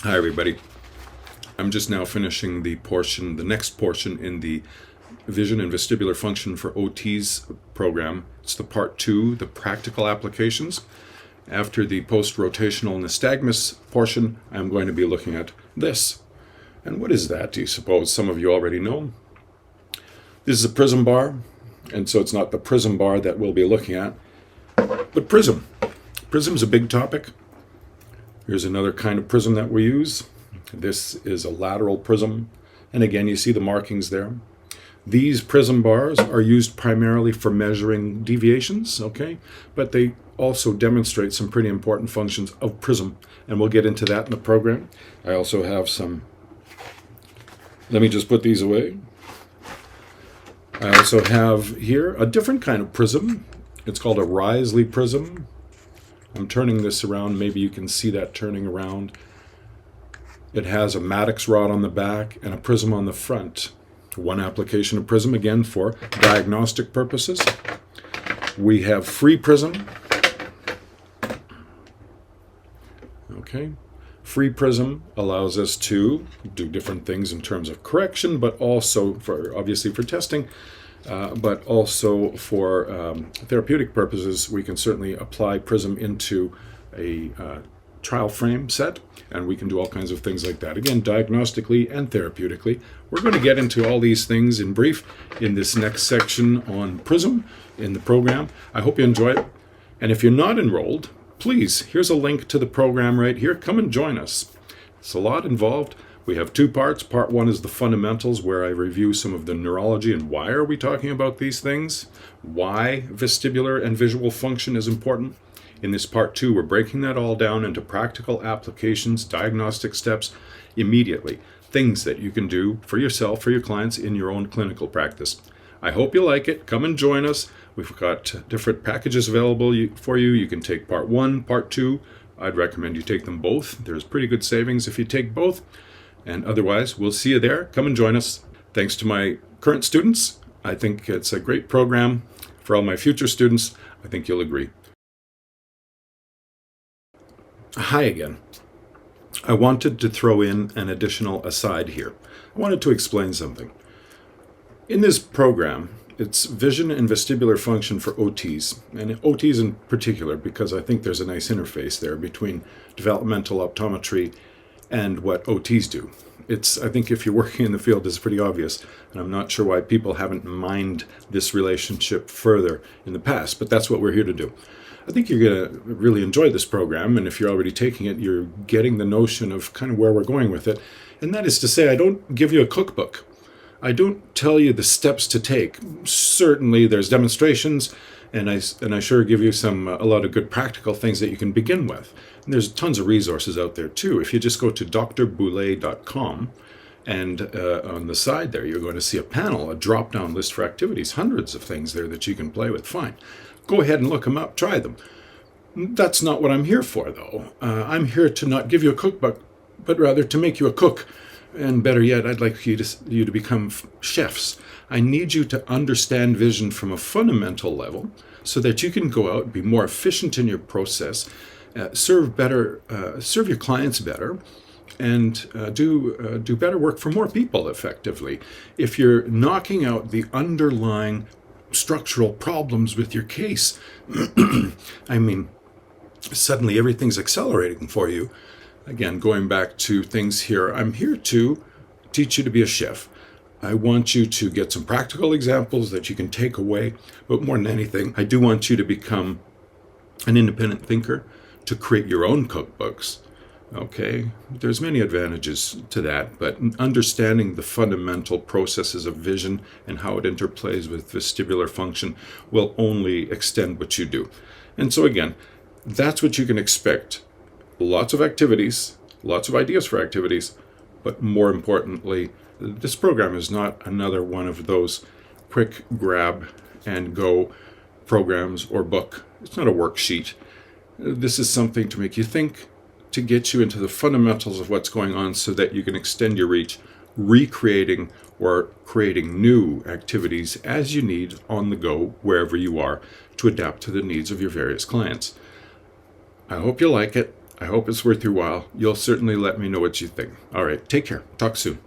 Hi everybody. I'm just now finishing the next portion in the Vision and Vestibular Function for OTs program. It's the part 2, the practical applications. After the post-rotational nystagmus portion, I'm going to be looking at this. And what is that, do you suppose? Some of you already know. This is a prism bar, and so it's not the prism bar that we'll be looking at, but prism. Prism's a big topic. Here's another kind of prism that we use. This is a lateral prism, and again you see the markings there. These prism bars are used primarily for measuring deviations, okay? But they also demonstrate some pretty important functions of prism, and we'll get into that in the program. I also have some, let me just put these away. I also have here a different kind of prism. It's called a Risley prism. I'm turning this around, maybe you can see that turning around. It has a Maddox rod on the back and a prism on the front. One application of prism, again, for diagnostic purposes. We have free prism. Okay. Free prism allows us to do different things in terms of correction, but also obviously for testing, but also for therapeutic purposes. We can certainly apply prism into a trial frame set, and we can do all kinds of things like that. Again, diagnostically and therapeutically. We're going to get into all these things in brief in this next section on prism in the program. I hope you enjoy it. And if you're not enrolled, please, here's a link to the program right here. Come and join us. It's a lot involved. We have 2 parts. Part 1 is the fundamentals, where I review some of the neurology and why are we talking about these things, why vestibular and visual function is important. In this part 2, we're breaking that all down into practical applications, diagnostic steps immediately, things that you can do for yourself, for your clients in your own clinical practice. I hope you like it. Come and join us. We've got different packages available for you. You can take part 1, part 2. I'd recommend you take them both. There's pretty good savings if you take both. And otherwise, we'll see you there. Come and join us. Thanks to my current students. I think it's a great program. For all my future students, I think you'll agree. Hi again. I wanted to throw in an additional aside here. I wanted to explain something. In this program, it's vision and vestibular function for OTs, and OTs in particular, because I think there's a nice interface there between developmental optometry and what OTs do. I think if you're working in the field, it's pretty obvious, and I'm not sure why people haven't mined this relationship further in the past, but that's what we're here to do. I think you're going to really enjoy this program, and if you're already taking it, you're getting the notion of kind of where we're going with it, and that is to say, I don't give you a cookbook. I don't tell you the steps to take. Certainly there's demonstrations, and I sure give you a lot of good practical things that you can begin with. And there's tons of resources out there too. If you just go to drboulet.com, and on the side there you're going to see a panel, a drop-down list for activities, hundreds of things there that you can play with. Fine. Go ahead and look them up, try them. That's not what I'm here for, though. I'm here to not give you a cookbook, but rather to make you a cook. And better yet, I'd like you to become chefs. I need you to understand vision from a fundamental level so that you can go out and be more efficient in your process, serve your clients better, and do better work for more people effectively. If you're knocking out the underlying structural problems with your case, I mean, suddenly everything's accelerating for you. Again, going back to things here, I'm here to teach you to be a chef. I want you to get some practical examples that you can take away, but more than anything, I do want you to become an independent thinker, to create your own cookbooks. Okay, there's many advantages to that, but understanding the fundamental processes of vision and how it interplays with vestibular function will only extend what you do. And so again, that's what you can expect. Lots of activities, lots of ideas for activities, but more importantly, this program is not another one of those quick grab and go programs or book. It's not a worksheet. This is something to make you think, to get you into the fundamentals of what's going on so that you can extend your reach, recreating or creating new activities as you need on the go wherever you are to adapt to the needs of your various clients. I hope you like it. I hope it's worth your while. You'll certainly let me know what you think. All right, take care. Talk soon.